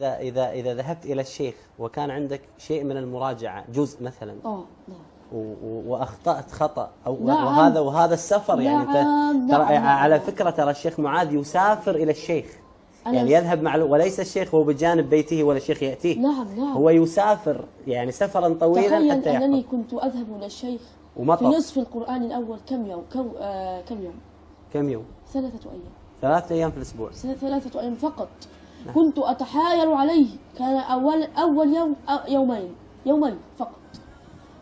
إذا ذهبت إلى الشيخ وكان عندك شيء من المراجعة جزء مثلا نعم. وأخطأت خطأ أو نعم. وهذا السفر يعني نعم. ترى نعم. على فكرة ترى الشيخ معاذ يسافر إلى الشيخ، يعني يذهب مع وليس الشيخ هو بجانب بيته ولا الشيخ يأتيه. نعم. هو يسافر يعني سفرا طويلا تخيل حتى أنني يحفظ. كنت أذهب إلى الشيخ ومطر. في نصف القرآن الأول كم يوم؟ كم يوم؟ 3 أيام. 3 أيام في الأسبوع. 3 أيام فقط. نعم. كنت أتحايل عليه، كان أول يوم يومين فقط.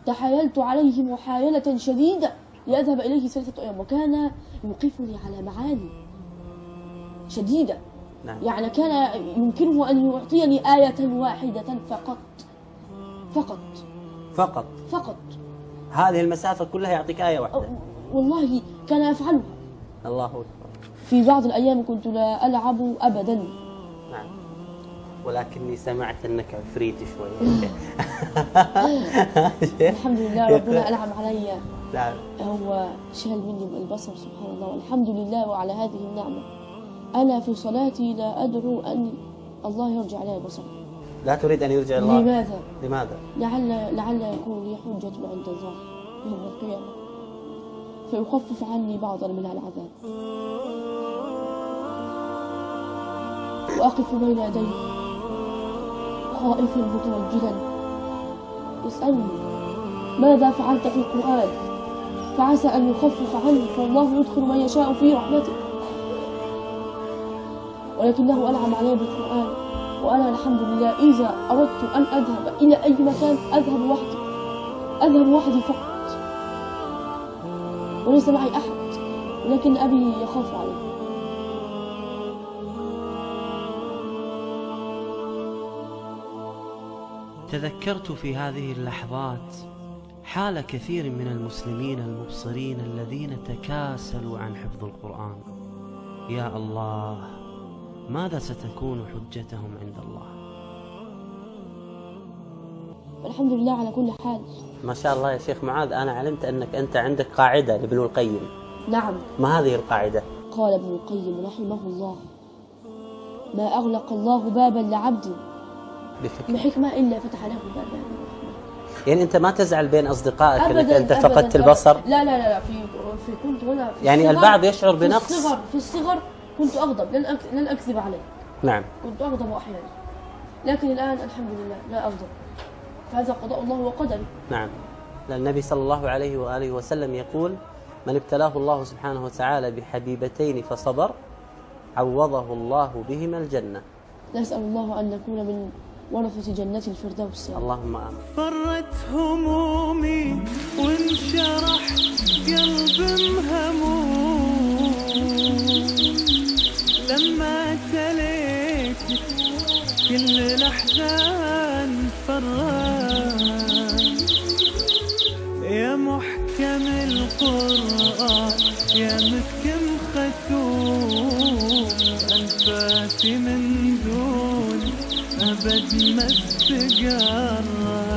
تحايلت عليه محايلة شديدة لأذهب إليه 3 أيام، وكان يوقفني على معاني شديدة. نعم. يعني كان يمكنه أن يعطيني آية واحدة فقط. هذه المسافة كلها يعطيك آية واحدة. والله كان يفعلها. الله أكبر. في بعض الأيام كنت لا ألعب أبدا. نعم. ولكني سمعت أنك عفريت شوي. الحمد لله ربنا أنعم علي. نعم. هو شال مني البصر سبحان الله، والحمد لله وعلى هذه النعمة. أنا في صلاتي لا أدعو أن الله يرجع علي البصر. لا تريد أن يرجع الله؟ لماذا؟ لعل يكون لي حجة عند الله يوم القيامة فيخفف عني بعضا من العذاب. وأقف بين يديه خائفا متوجلا يسألني ماذا فعلت في القرآن، فعسى أن يخفف عني، فالله يدخل من يشاء في رحمته. ولكنه أنعم علي بالقرآن، وأنا الحمد لله إذا أردت أن أذهب إلى أي مكان أذهب وحدي فقط، وليس معي أحد، ولكن أبي يخاف علي. تذكرت في هذه اللحظات حال كثير من المسلمين المبصرين الذين تكاسلوا عن حفظ القرآن. يا الله، ماذا ستكون حجتهم عند الله؟ الحمد لله على كل حال. ما شاء الله يا شيخ معاذ، أنا علمت أنك أنت عندك قاعدة لابن القيم. نعم. ما هذه القاعدة؟ قال ابن القيم رحمه الله: ما أغلق الله بابا لعبد بحكمة إلا فتح له بابا. يعني أنت ما تزعل بين أصدقائك أنك أنت أبداً فقدت البصر؟ لا في كنت هنا في يعني البعض يشعر بنقص. في الصغر كنت أغضب، لن أكذب عليه. نعم. كنت أغضب أحيانا، لكن الآن الحمد لله لا أغضب، فهذا قضاء الله وقدره. نعم. النبي صلى الله عليه وآله وسلم يقول: من ابتلاه الله سبحانه وتعالى بحبيبتين فصبر عوضه الله بهما الجنة. نسأل الله أن نكون من ورثة جنة الفردوس. اللهم آمين. فرت همومي وانشرح قلب مهموم لما تليت كل الأحزان فرت. يا محكم القرآن يا مسكم ختوم، أنفاسي من دون أبد ما استقرت.